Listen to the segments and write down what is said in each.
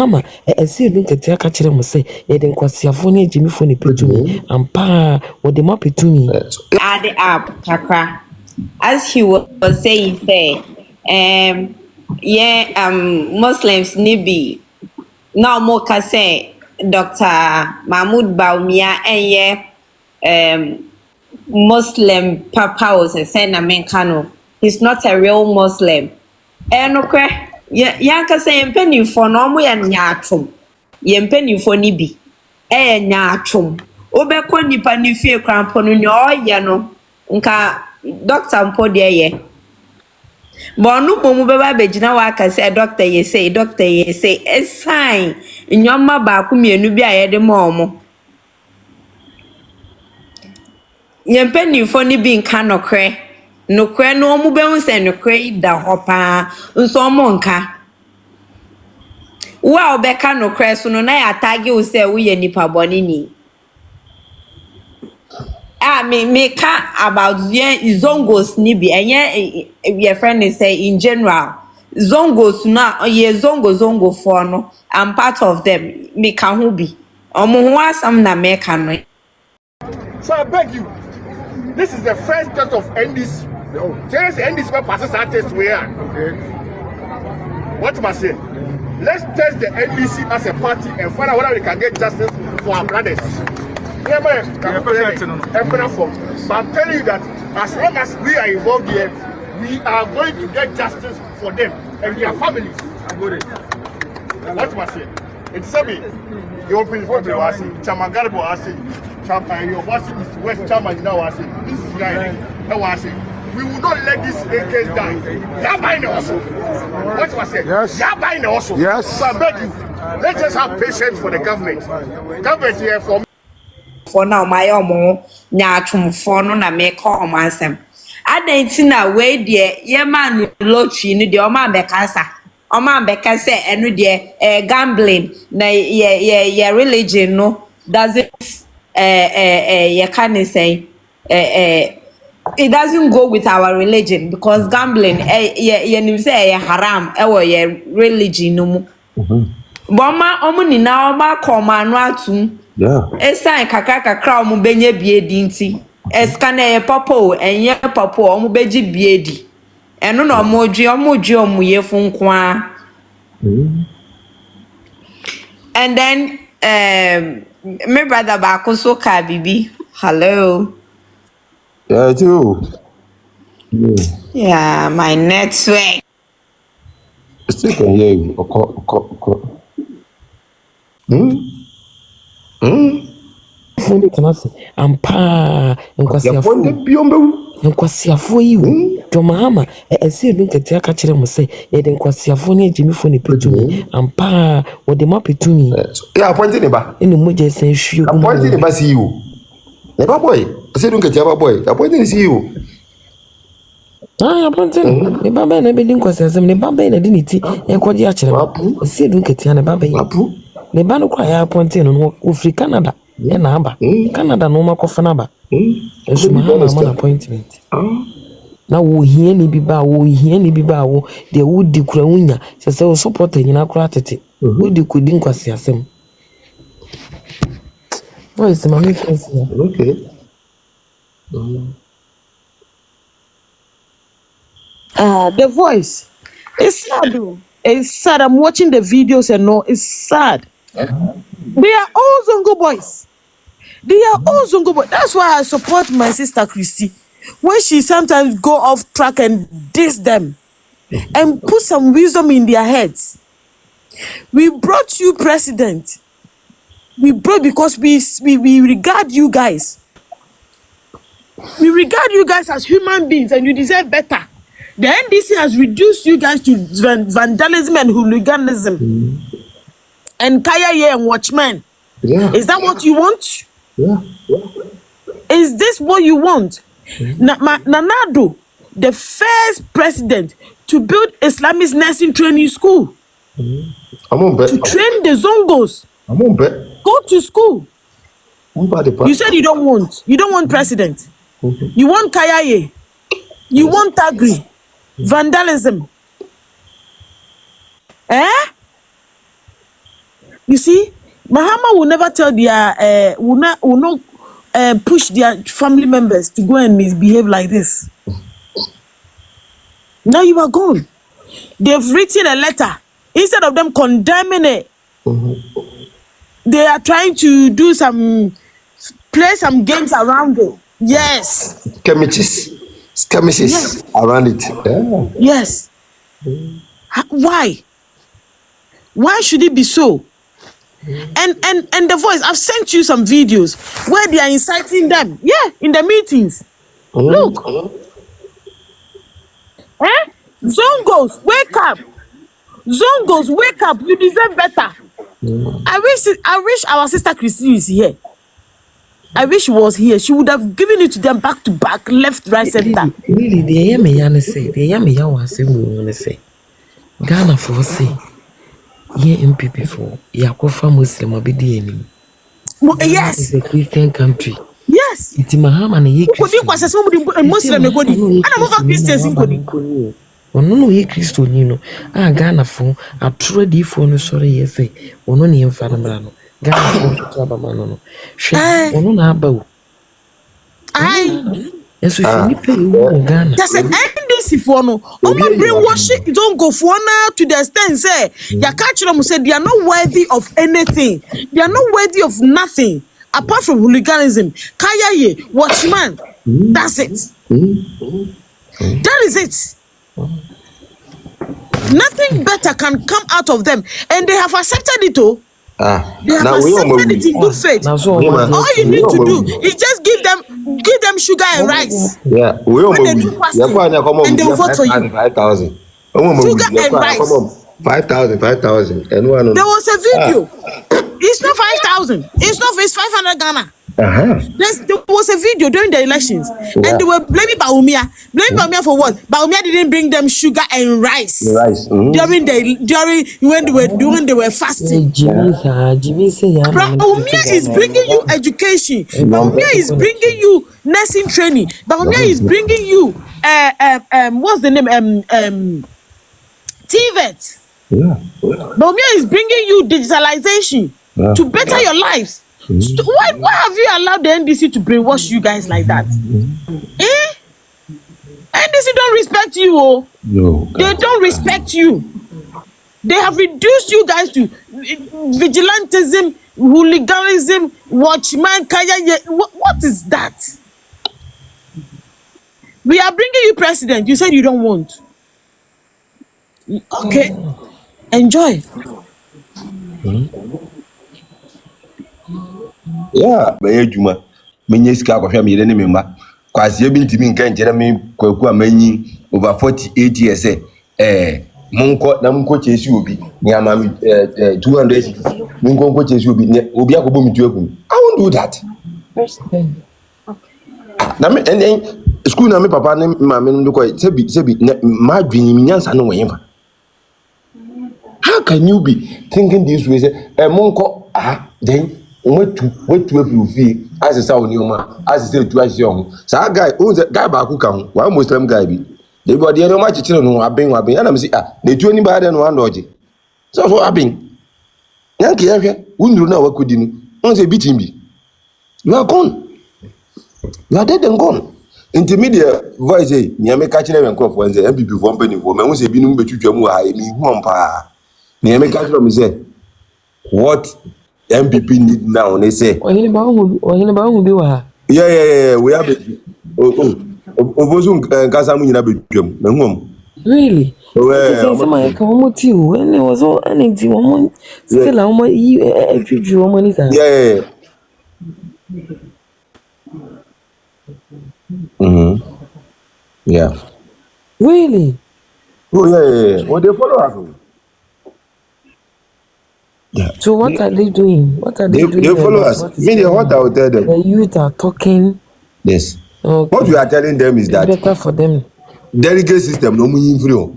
ama Asiedu Nketia ka kire mo say ye de Nkwasiafo ne Jimifo ne petumi ampa wo de ma petumi add up kakra as he was saying say Muslims nibi now mo ka say Dr. Mahmoud Baumia Muslim papa was say na menkano he's not a real Muslim enokwe yanka say mpanifo no mo ya nyaatwom ye mpanifo ni bi nyaatwom obekọ nipa ni fie krampo no ne oye no nka doctor mpo de ye but no mo beba begina wa ka say doctor ye say sign nyoma ba ku mienu bi aye de mo omo ye mpanifo ni bi nka nokre no omo be hu say nokre da hopa nso omo nka wa obeka nokre so no na ya tagi u say wo ye nipa boni ni me ka about zongos ni bi enye your friend is say in general zongos na ye zongo for no I'm part of them me ka ho bi omo ho asam na me ka no. So I beg you, this is the first test of NDC. Test NDC passes our test where. Okay. What must I say? Let's test the NDC as a party and find out whether we can get justice for our brothers. But I'm telling you that as long as we are involved here, we are going to get justice for them and their families. What must I say? It's me. You open for the Obuasi, Chamagaribo Obuasi, Obuasi is West Chairman now Obuasi. This is guy Obuasi. We will not let this case die. You're buying also. What was it? Yes. You're buying also. Yes. So I beg you, let's just have patience for the government. Government here for now my omo nyaatwom for no na me call myself. Adanti na we de ye man lottery ni de o man bekasa. O man bekasa enu de gambling na ye religion no doesn't ye can say it doesn't go with our religion because gambling you say haram your religion no mu boma omuni na oba koma no atum esan kakra omu benye biedi nti eska na ye popo enye popo omu beji biedi eno na omu omu yefu nkwa and then my brother baako so ka bibi hello. Yeah, too. Yeah, my network. Still can hear you. fundi tanasi ampa Nkwasiafo yi to mahama Asiedu Nketia ka kire mo say ye de Nkwasiafo ne Jimifo ne petumi ampa wo de ma petumi yeah appointed neba ene mo je san hwie gu appointed neba see you neba boy Asiedu Nketia ba boy appointed see you appointed ne baba na be di Nkwasiasem ne baba na di niti e kwaji a kire Asiedu Nketia ne baba yi ne ba no kwa ya appointed no ofri Canada na aba Canada no makofa na aba eso mahama man appointment na wo hie ni biba wo de wo di kura wunya se wo support nyina kura tete wo di kudi Nkwasiasem voice ma me face ya okay the voice it's sad though. It's sad. I'm watching the videos and no it's sad. They are all Zongo boys. That's why I support my sister Christy. When she sometimes go off track and diss them and put some wisdom in their heads. We brought you president. We brought because we regard you guys. We regard you guys as human beings and you deserve better. The NDC has reduced you guys to vandalism and hooliganism. And Kaya and watchmen. Yeah. Is that what you want? Yeah. Is this what you want? Nanado, the first president to build Islamic nursing training school. I'm on bet. To train the Zongos. I'm on bet. Go to school. You said you don't want president. You want Kayaye. You want Tagri. Vandalism. You see, Mahama will never tell their will not push their family members to go and misbehave like this. Now you are gone. They've written a letter. Instead of them condemning it, they are trying to do play some games around it. Yes. Skirmishes around it. Yeah. Yes. Why? Why should it be so? And the voice, I've sent you some videos where they are inciting them. Yeah, in the meetings. Look. Zongos, wake up. Zongos, wake up. You deserve better. I wish our sister Christine is here. I wish she was here. She would have given it to them back to back, left, right, center. Really, the yame yana say, the yame yawa say, we wanna say. Ghana for say, ye MPP for Yakofa Muslim obedience. Yes. It's a Christian country. Yes. It's Mahama and ye Muslim Muslim Christians. Ono ye Christo nino. Ghana for a trade for no sorry ye say. Ono ni mfana Ghana for to abamano. She ono na abawo. Yes, we need pay Ghana. That's an NDC for no. Brainwashing don't go for now to the extent say ya catch them say they are not worthy of anything. They are not worthy of nothing apart from hooliganism. Kaya ye, watchman. That's it. That is it. Nothing better can come out of them, and they have accepted it. Oh, they have accepted it in good faith. All you need to do is just give them sugar and rice. Yeah, when they do fasting, and they will vote for you. 5,000. Sugar and rice. 5,000. And one. There was a video. It's not 5,000. It's 500 Ghana. There was a video during the elections, and they were blaming Baumia. Blaming Baumia for what? Baumia didn't bring them sugar and rice. During when they were fasting. Baumia is bringing you education. Baumia is bringing you nursing training. Baumia is bringing you what's the name? TVET. Baumia is bringing you digitalization to better your lives. So why have you allowed the NDC to brainwash you guys like that? NDC don't respect you, oh. No. They don't respect you. They have reduced you guys to vigilantism, hooliganism, watchman, kaya. What is that? We are bringing you president. You said you don't want. Okay. Enjoy. Yeah, by Juma. Minisca of family enemy. Kwasi ntimi nka njere me kwaku amanyi over 48 years monko na monko chesi obi ni ama 200 monko chesi obi akobo mi tuaku. I won't do that. Na me school na me papa ne mama no ko sebi ma dwini mi nyansa no wenfa. How can you be thinking this way say monko then wait to feel as a sound yoma as a to as young so guy owns a guy back who can one Muslim guy be they body no much children who have been and I'm say they do anybody and one dodgy so what happened Yankee wouldn't know what could you once a beating me you are gone, you are dead and gone. Intermediate voice say near me catching them and cough when the MPP for penny for me won't say being bet you me one pa near me catch them say what MPP need now, they say. Yeah, we have it. Obuasi Nkasamu nyina betwam. Na hum. Really? Somebody come with you and it was all anything woman still how much you woman is. Yeah. Yeah. Really? Oh yeah. What they follow us? Yeah. So what are they doing? What are they doing? They follow us. What I will tell them. The youth are talking. Yes. Okay. What we are telling them is that it's better for them. Delegate system no money free.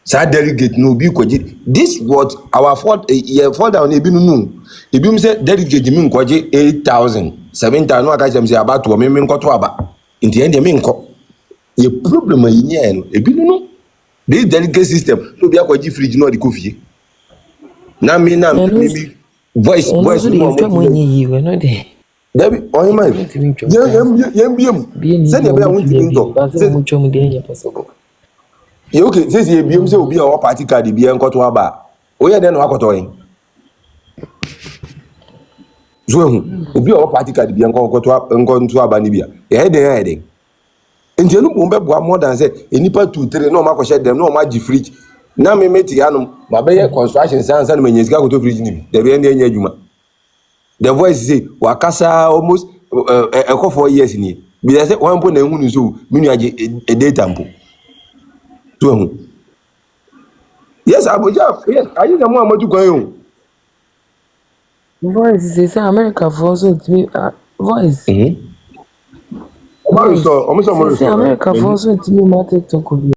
So delegate no be kwaji. This what our fault fall down ebi no. Ebi say delegate me kwaji 8,000. 7,000 no aka say about to me nkoto aba. Inti end me nko. Ye problem yin no ebi no. This delegate system no be kwaji fridge no the coffee. Na me voice ɛno voice nso de no yɛntwa mu mo nyɛ yie wɔ no de Dabi ohima yɛntumi ntwa mu yem biem bie ni se bi ne be a ɔmotumi wontimi abie ntɔ ba sɛ ɔmotwa mu deɛ ɛnyɛ possible ye okay se se biem se obi a o party card bi enkoto aba o ye den na wakoto yin so ehu obi a o party card bi enkoto aba ni bia ye den nti enu mo be boa more than say enipa 2 3 na o makɔhye dem na o ma gi fridge na me meti hanom ma be ye construction sansa na manyesika koto fridge ni bi de be enya adwuma the voice say wakasa almost ekɔ 4 years ni bi say one po na ehunu so minu age a data mpo to ehu yes abuja yes ayi na mo amadu kwan yo voice sɛ sɛ America foɔ nso ntumi voice mhm voice o mo so sɛ America foɔ nso ntumi ma TikTok bi